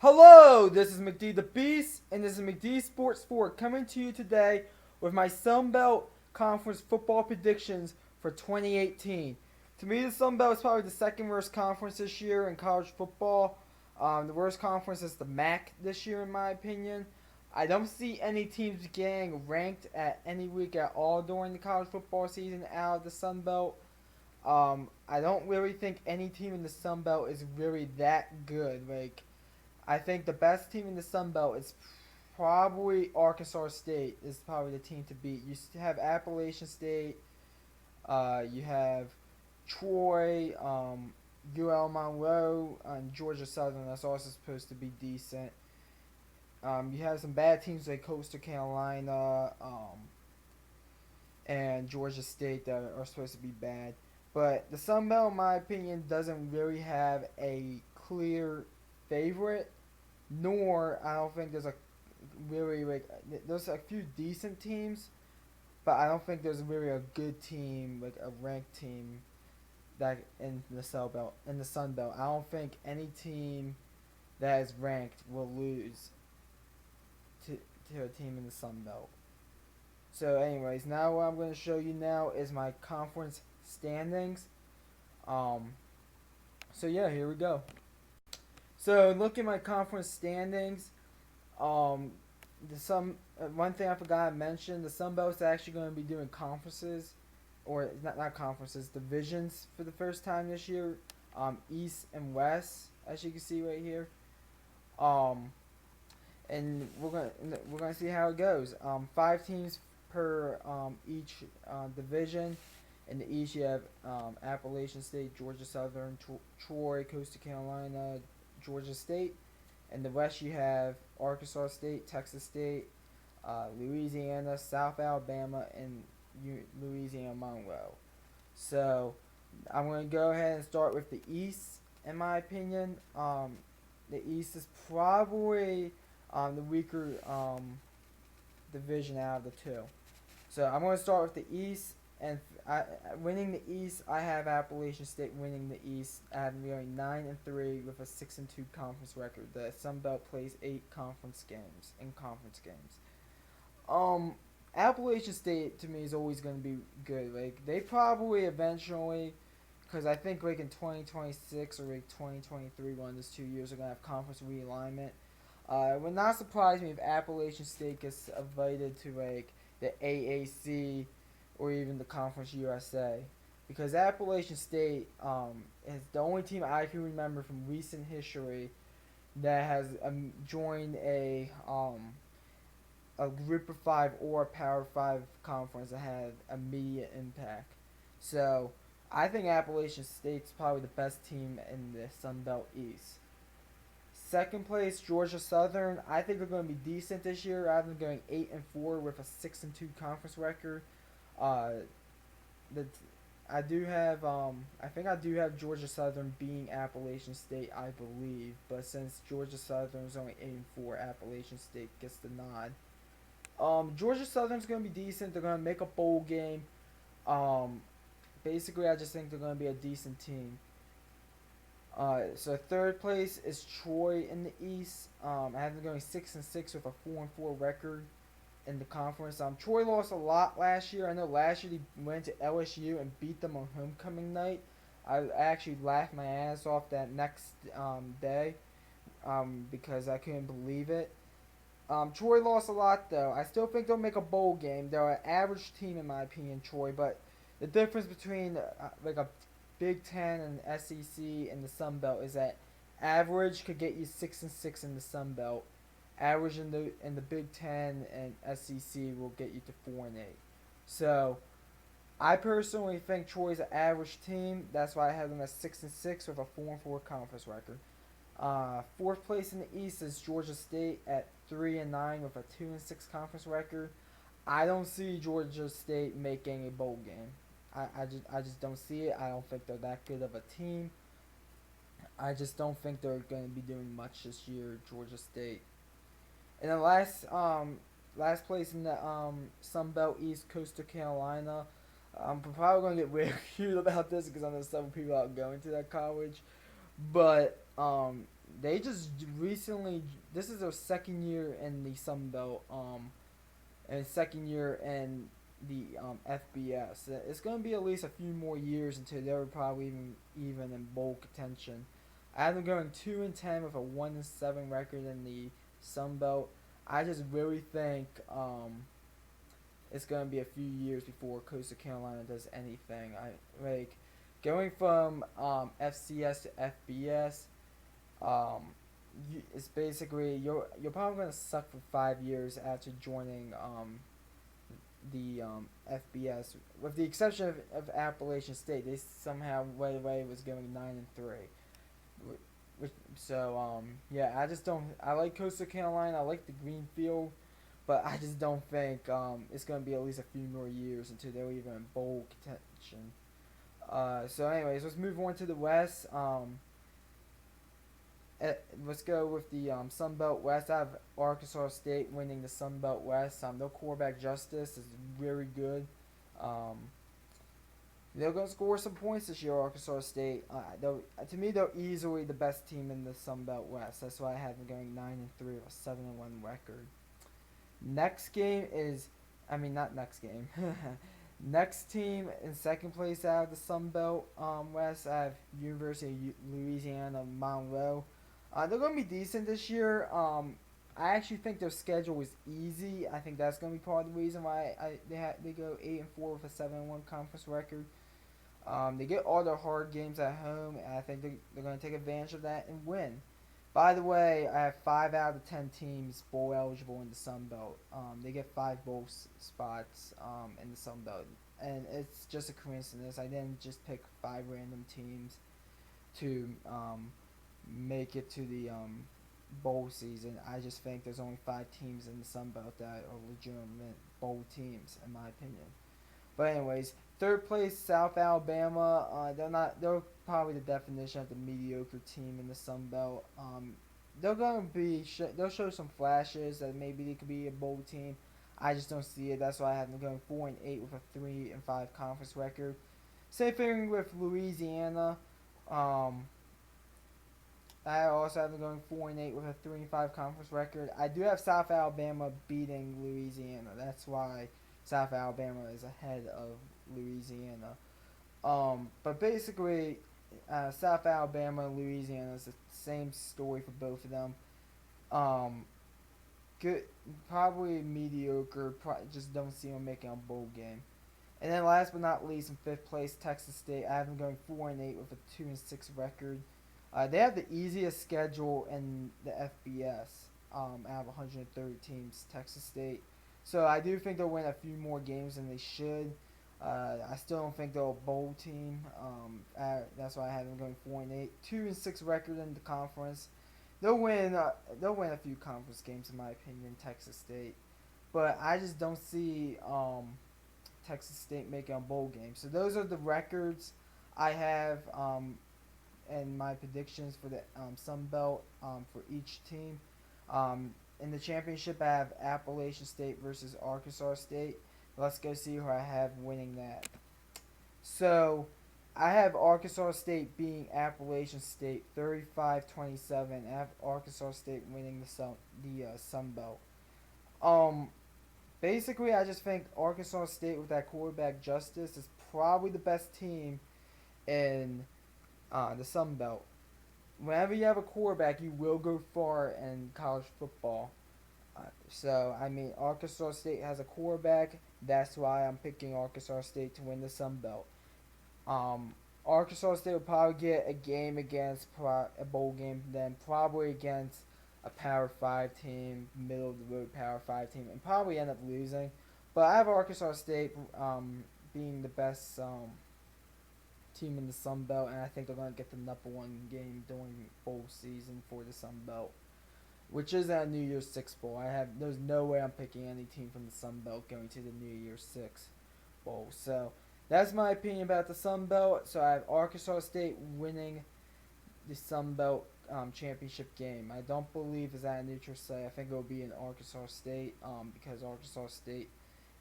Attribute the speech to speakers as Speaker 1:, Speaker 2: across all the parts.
Speaker 1: Hello, this is McD the Beast, and this is McD Sports 4 coming to you today with my Sunbelt Conference football predictions for 2018. To me, the Sunbelt is probably the second worst conference this year in college football. The worst conference is the MAC this year, in my opinion. I don't see any teams getting ranked at any week at all during the college football season out of the Sunbelt. I don't really think any team in the Sunbelt is really that good. I think the best team in the Sun Belt is probably Arkansas State. Is probably the team to beat. You have Appalachian State. You have Troy, UL Monroe, and Georgia Southern. That's also supposed to be decent. You have some bad teams like Coastal Carolina and Georgia State that are supposed to be bad. But the Sun Belt, in my opinion, doesn't really have a clear favorite, nor I don't think there's a really there's a few decent teams, but I don't think there's really a good team, like a ranked team that in the Sun Belt. I don't think any team that is ranked will lose to a team in the Sun Belt. So anyways, now what I'm going to show you now is my conference standings. Um so yeah, here we go. So look at my conference standings. The some One thing I forgot to mention: the Sun Belt's actually going to be doing conferences, or not conferences, divisions for the first time this year. East and West, as you can see right here. Um, and we're gonna see how it goes. Five teams per each division. In the East, you have Appalachian State, Georgia Southern, Troy, Coastal Carolina, Georgia State. In the West, you have Arkansas State, Texas State, Louisiana, South Alabama, and Louisiana Monroe. So I'm going to go ahead and start with the East. In my opinion, the East is probably the weaker division out of the two. So I'm going to start with the East. And winning the East, I have Appalachian State winning the East. I have them going 9-3 with a 6-2 conference record. The Sun Belt plays 8 conference games in conference games. Appalachian State to me is always going to be good. Like they probably eventually, because I think like in 2026 or like 2023, one of those 2 years are going to have conference realignment. It would not surprise me if Appalachian State gets invited to like the AAC or even the Conference USA, because Appalachian State is the only team I can remember from recent history that has joined a Group of Five or a Power Five conference that had immediate impact. So I think Appalachian State's probably the best team in the Sun Belt East. Second place, Georgia Southern. I think they're going to be decent this year. I have them going 8-4 with a 6-2 conference record. Uh, the I do have I think I do have Georgia Southern being Appalachian State, I believe, but since Georgia Southern is only 8-4, Appalachian State gets the nod. Georgia Southern's gonna be decent. They're gonna make a bowl game. Um, Basically, I just think they're gonna be a decent team. So third place is Troy in the East. I have them going 6-6 with a 4-4 record in the conference. Troy lost a lot last year. I know last year they went to LSU and beat them on homecoming night. I actually laughed my ass off that next day because I couldn't believe it. Troy lost a lot though. I still think they'll make a bowl game. They're an average team in my opinion, Troy. But the difference between like a Big Ten and SEC and the Sun Belt is that average could get you 6-6 in the Sun Belt. Average in the Big Ten and SEC will get you to 4-8. So I personally think Troy's an average team. That's why I have them at 6-6 with a 4-4 conference record. Fourth place in the East is Georgia State at 3-9 with a 2-6 conference record. I don't see Georgia State making a bowl game. I just don't see it. I don't think they're that good of a team. I just don't think they're going to be doing much this year, Georgia State. And then last place in the Sun Belt East, Coastal Carolina. I'm probably going to get ridiculed about this because I know several people are going to that college. But they just recently. This is their second year in the Sun Belt. And second year in the FBS. It's going to be at least a few more years until they're probably even in bowl contention. I have them going 2-10 with a 1-7 record in the Sun Belt. I just really think it's going to be a few years before Coastal Carolina does anything. I like going from FCS to FBS. Um, it's basically you're probably going to suck for 5 years after joining the FBS, with the exception of Appalachian State. They somehow right away was going 9-3. Yeah, I just don't. I like Coastal Carolina. I like the green field, but I just don't think it's going to be at least a few more years until they're even in bowl contention. Anyways, let's move on to the West. Let's go with the Sun Belt West. I have Arkansas State winning the Sun Belt West. Their quarterback Justice is very good. Um, they're going to score some points this year, Arkansas State. To me, they're easily the best team in the Sun Belt West. That's why I have them going 9-3 with a 7-1 record. Next game is, I mean, not next game. Next team in second place out of the Sun Belt West, I have University of Louisiana Monroe. They're going to be decent this year. I actually think their schedule is easy. I think that's going to be part of the reason why they go 8-4 with a 7-1 conference record. They get all their hard games at home, and I think they're going to take advantage of that and win. By the way, I have 5 out of 10 teams bowl eligible in the Sun Belt. They get 5 bowl spots in the Sun Belt, and it's just a coincidence. I didn't just pick 5 random teams to make it to the bowl season. I just think there's only 5 teams in the Sun Belt that are legitimate bowl teams, in my opinion. But anyways, third place South Alabama. They're probably the definition of the mediocre team in the Sun Belt. They'll show some flashes that maybe they could be a bowl team. I just don't see it. That's why I have them going 4-8 with a 3-5 conference record. Same thing with Louisiana. I also have them going 4-8 with a 3-5 conference record. I do have South Alabama beating Louisiana. That's why South Alabama is ahead of Louisiana. But basically, South Alabama and Louisiana is the same story for both of them. Good, probably mediocre. Just don't see them making a bowl game. And then last but not least, in fifth place, Texas State. I have them going 4-8 with a 2-6 record. They have the easiest schedule in the FBS out of 130 teams, Texas State. So I do think they'll win a few more games than they should. I still don't think they're a bowl team. That's why I have them going 4-8, 2-6 record in the conference. They'll win. They'll win a few conference games, in my opinion. Texas State, but I just don't see Texas State making a bowl game. So those are the records I have and my predictions for the Sun Belt for each team. In the championship, I have Appalachian State versus Arkansas State. Let's go see who I have winning that. So, I have Arkansas State beating Appalachian State 35-27. I have Arkansas State winning the Sun Belt. Basically, I just think Arkansas State with that quarterback Justice is probably the best team in the Sun Belt. Whenever you have a quarterback, you will go far in college football. Arkansas State has a quarterback. That's why I'm picking Arkansas State to win the Sun Belt. Arkansas State will probably get a game against a bowl game, then probably against a Power 5 team, middle of the road Power 5 team, and probably end up losing. But I have Arkansas State being the best team in the Sun Belt, and I think they're going to get the number 1 game during bowl season for the Sun Belt, which is a New Year's Six bowl. There's no way I'm picking any team from the Sun Belt going to the New Year's Six bowl. So that's my opinion about the Sun Belt. So I have Arkansas State winning the Sun Belt championship game. I don't believe it's at a neutral site. I think it will be in Arkansas State because Arkansas State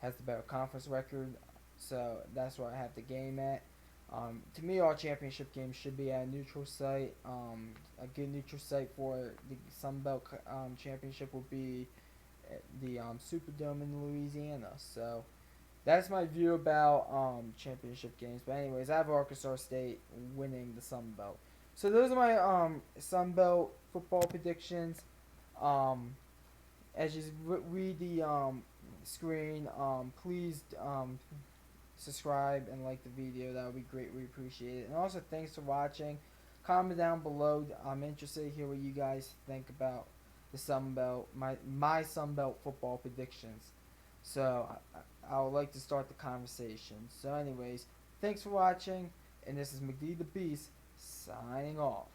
Speaker 1: has the better conference record. So that's where I have the game at. To me, all championship games should be at a neutral site. A good neutral site for the Sunbelt championship will be at the Superdome in Louisiana. So that's my view about championship games. But anyways, I have Arkansas State winning the Sun Belt. So those are my Sun Belt football predictions. Um, as you read the screen, please subscribe and like the video. That would be greatly appreciated. And also, thanks for watching. Comment down below. I'm interested to hear what you guys think about the Sun Belt, my Sun Belt football predictions. So I would like to start the conversation. So, anyways, thanks for watching, and this is McD the Beast signing off.